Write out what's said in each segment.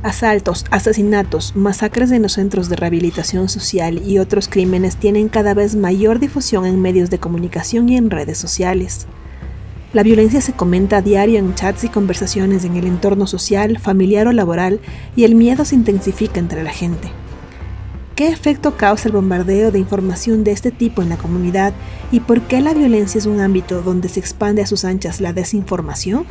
Asaltos, asesinatos, masacres en los centros de rehabilitación social y otros crímenes tienen cada vez mayor difusión en medios de comunicación y en redes sociales. La violencia se comenta a diario en chats y conversaciones en el entorno social, familiar o laboral, y el miedo se intensifica entre la gente. ¿Qué efecto causa el bombardeo de información de este tipo en la comunidad y por qué la violencia es un ámbito donde se expande a sus anchas la desinformación?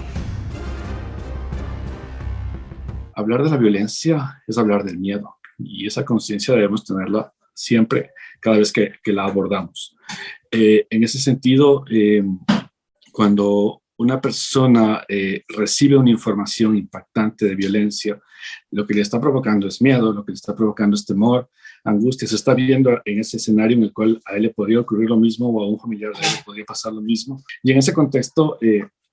Hablar de la violencia es hablar del miedo, y esa conciencia debemos tenerla siempre, cada vez que la abordamos. En ese sentido, cuando una persona recibe una información impactante de violencia, lo que le está provocando es miedo, lo que le está provocando es temor, angustia. Se está viendo en ese escenario en el cual a él le podría ocurrir lo mismo o a un familiar de él le podría pasar lo mismo. Y en ese contexto,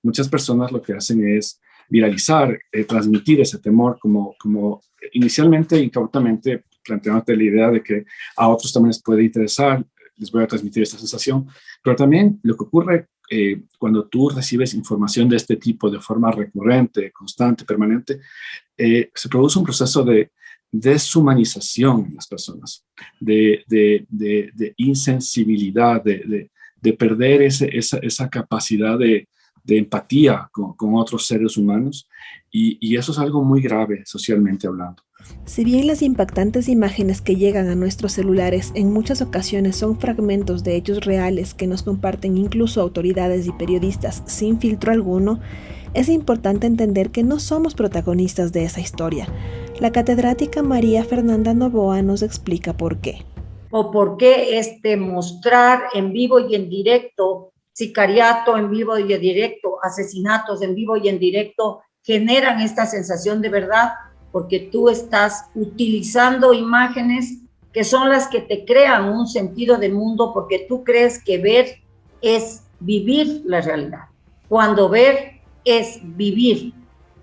muchas personas lo que hacen es viralizar, transmitir ese temor como inicialmente, incautamente, planteándote la idea de que a otros también les puede interesar, les voy a transmitir esta sensación, pero también lo que ocurre cuando tú recibes información de este tipo de forma recurrente, constante, permanente, se produce un proceso de deshumanización en las personas, de insensibilidad, de perder esa capacidad de empatía con otros seres humanos, y eso es algo muy grave socialmente hablando. Si bien las impactantes imágenes que llegan a nuestros celulares en muchas ocasiones son fragmentos de hechos reales que nos comparten incluso autoridades y periodistas sin filtro alguno, es importante entender que no somos protagonistas de esa historia. La catedrática María Fernanda Novoa nos explica por qué. O por qué mostrar en vivo y en directo, sicariato en vivo y en directo, asesinatos en vivo y en directo, generan esta sensación de verdad, porque tú estás utilizando imágenes que son las que te crean un sentido de mundo, porque tú crees que ver es vivir la realidad, cuando ver es vivir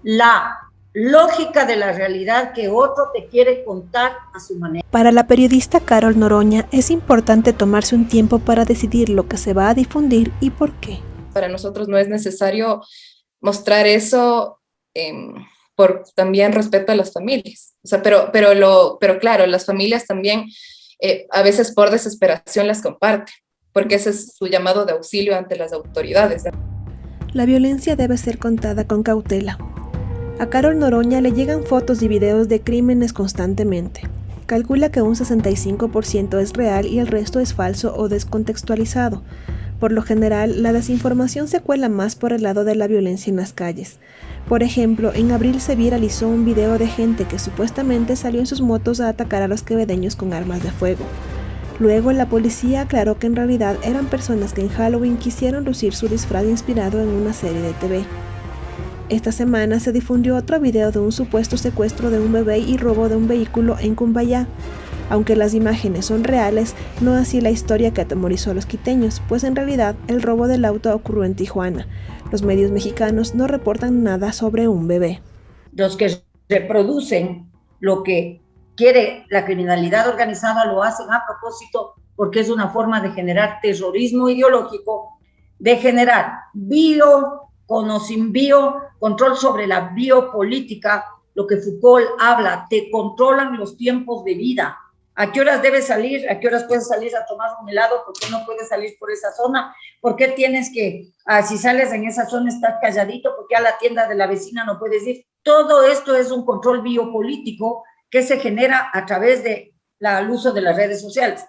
la lógica de la realidad que otro te quiere contar a su manera. Para la periodista Carol Noroña es importante tomarse un tiempo para decidir lo que se va a difundir y por qué. Para nosotros no es necesario mostrar eso por también respeto a las familias. O sea, pero claro, las familias también a veces por desesperación las comparten, porque ese es su llamado de auxilio ante las autoridades. La violencia debe ser contada con cautela. A Carol Noroña le llegan fotos y videos de crímenes constantemente. Calcula que un 65% es real y el resto es falso o descontextualizado. Por lo general, la desinformación se cuela más por el lado de la violencia en las calles. Por ejemplo, en abril se viralizó un video de gente que supuestamente salió en sus motos a atacar a los quevedeños con armas de fuego. Luego, la policía aclaró que en realidad eran personas que en Halloween quisieron lucir su disfraz inspirado en una serie de TV. Esta semana se difundió otro video de un supuesto secuestro de un bebé y robo de un vehículo en Cumbayá. Aunque las imágenes son reales, no así la historia que atemorizó a los quiteños, pues en realidad el robo del auto ocurrió en Tijuana. Los medios mexicanos no reportan nada sobre un bebé. Los que reproducen lo que quiere la criminalidad organizada lo hacen a propósito, porque es una forma de generar terrorismo ideológico, de generar con o sin control sobre la biopolítica, lo que Foucault habla, te controlan los tiempos de vida. ¿A qué horas debes salir? ¿A qué horas puedes salir a tomar un helado? ¿Por qué no puedes salir por esa zona? ¿Por qué tienes que, si sales en esa zona, estás calladito? ¿Por qué a la tienda de la vecina no puedes ir? Todo esto es un control biopolítico que se genera a través del uso de las redes sociales.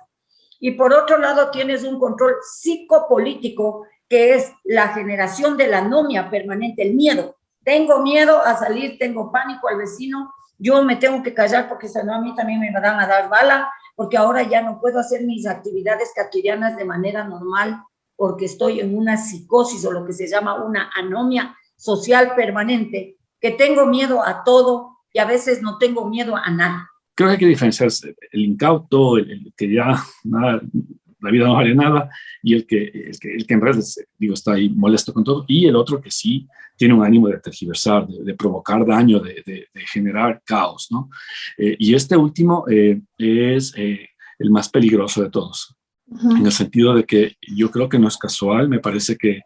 Y por otro lado, tienes un control psicopolítico, que es la generación de la anomia permanente, el miedo. Tengo miedo a salir, tengo pánico al vecino, yo me tengo que callar porque si no a mí también me van a dar bala, porque ahora ya no puedo hacer mis actividades cotidianas de manera normal porque estoy en una psicosis o lo que se llama una anomia social permanente, que tengo miedo a todo y a veces no tengo miedo a nada. Creo que hay que diferenciar el incauto, el que ya nada, la vida no vale nada, y el que en realidad está ahí molesto con todo, y el otro que sí tiene un ánimo de tergiversar, de provocar daño, de generar caos, ¿no? Y este último es el más peligroso de todos, en el sentido de que yo creo que no es casual. Me parece que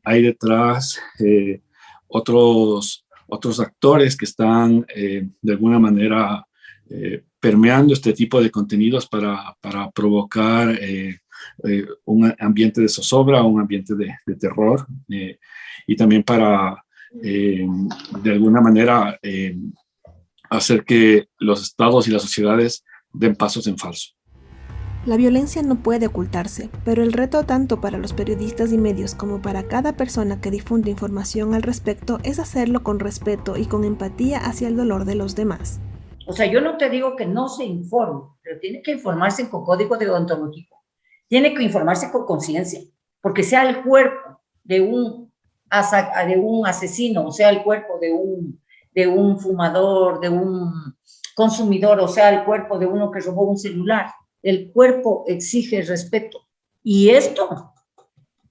hay detrás otros actores que están de alguna manera permeando este tipo de contenidos para provocar un ambiente de zozobra, un ambiente de terror, y también para, de alguna manera, hacer que los estados y las sociedades den pasos en falso. La violencia no puede ocultarse, pero el reto tanto para los periodistas y medios como para cada persona que difunde información al respecto es hacerlo con respeto y con empatía hacia el dolor de los demás. O sea, yo no te digo que no se informe, pero tiene que informarse con código deontológico, tiene que informarse con conciencia, porque sea el cuerpo de un asesino, o sea el cuerpo de un fumador, de un consumidor, o sea el cuerpo de uno que robó un celular. El cuerpo exige respeto. Y esto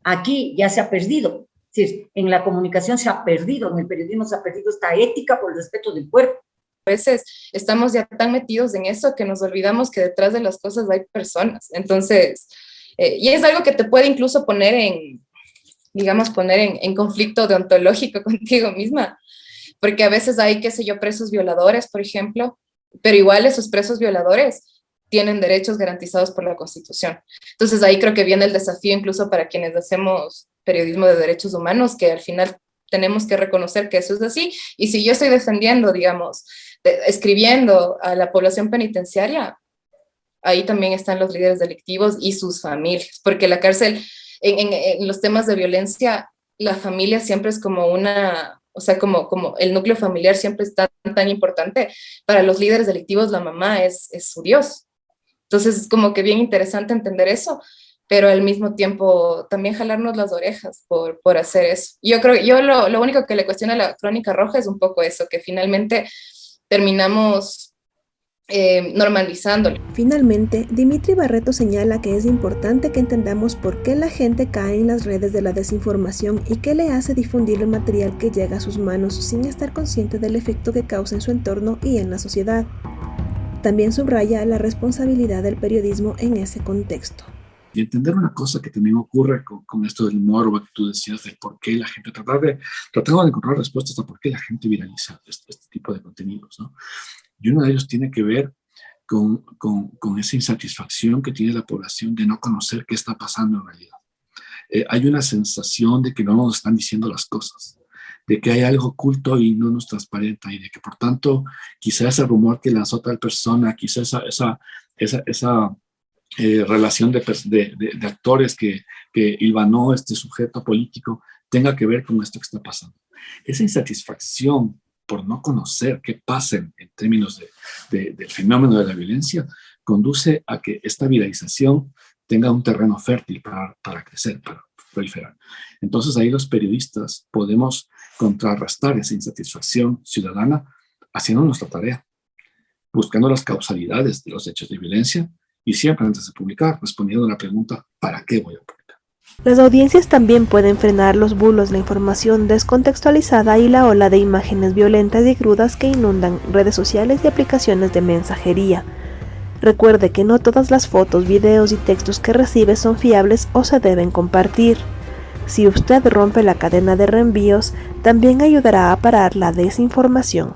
aquí ya se ha perdido. Es decir, en la comunicación se ha perdido, en el periodismo se ha perdido esta ética por el respeto del cuerpo. A veces estamos ya tan metidos en eso que nos olvidamos que detrás de las cosas hay personas. Entonces, y es algo que te puede incluso poner en conflicto deontológico contigo misma. Porque a veces hay, qué sé yo, presos violadores, por ejemplo, pero igual esos presos violadores tienen derechos garantizados por la Constitución. Entonces ahí creo que viene el desafío incluso para quienes hacemos periodismo de derechos humanos, que al final tenemos que reconocer que eso es así. Y si yo estoy defendiendo, digamos, escribiendo a la población penitenciaria, ahí también están los líderes delictivos y sus familias, porque la cárcel, en los temas de violencia, la familia siempre es como como el núcleo familiar siempre es tan importante. Para los líderes delictivos la mamá es su Dios. Entonces es como que bien interesante entender eso, pero al mismo tiempo también jalarnos las orejas por hacer eso. Yo lo único que le cuestiono a la Crónica Roja es un poco eso, que finalmente terminamos normalizándolo. Finalmente, Dimitri Barreto señala que es importante que entendamos por qué la gente cae en las redes de la desinformación y qué le hace difundir el material que llega a sus manos sin estar consciente del efecto que causa en su entorno y en la sociedad. También subraya la responsabilidad del periodismo en ese contexto. Y entender una cosa que también ocurre con esto del morbo que tú decías, de por qué la gente, tratando de encontrar respuestas a por qué la gente viraliza este tipo de contenidos, ¿no? Y uno de ellos tiene que ver con esa insatisfacción que tiene la población de no conocer qué está pasando en realidad. Hay una sensación de que no nos están diciendo las cosas, de que hay algo oculto y no nos transparenta, y de que por tanto quizá ese rumor que lanzó tal persona, quizá esa relación de actores que hilvanó este sujeto político tenga que ver con esto que está pasando. Esa insatisfacción por no conocer qué pasa en términos del fenómeno de la violencia conduce a que esta viralización tenga un terreno fértil para crecer, para proliferar. Entonces ahí los periodistas podemos contrarrestar esa insatisfacción ciudadana haciendo nuestra tarea, buscando las causalidades de los hechos de violencia y siempre antes de publicar respondiendo a la pregunta ¿para qué voy a publicar? Las audiencias también pueden frenar los bulos, la información descontextualizada y la ola de imágenes violentas y crudas que inundan redes sociales y aplicaciones de mensajería. Recuerde que no todas las fotos, videos y textos que recibe son fiables o se deben compartir. Si usted rompe la cadena de reenvíos, también ayudará a parar la desinformación.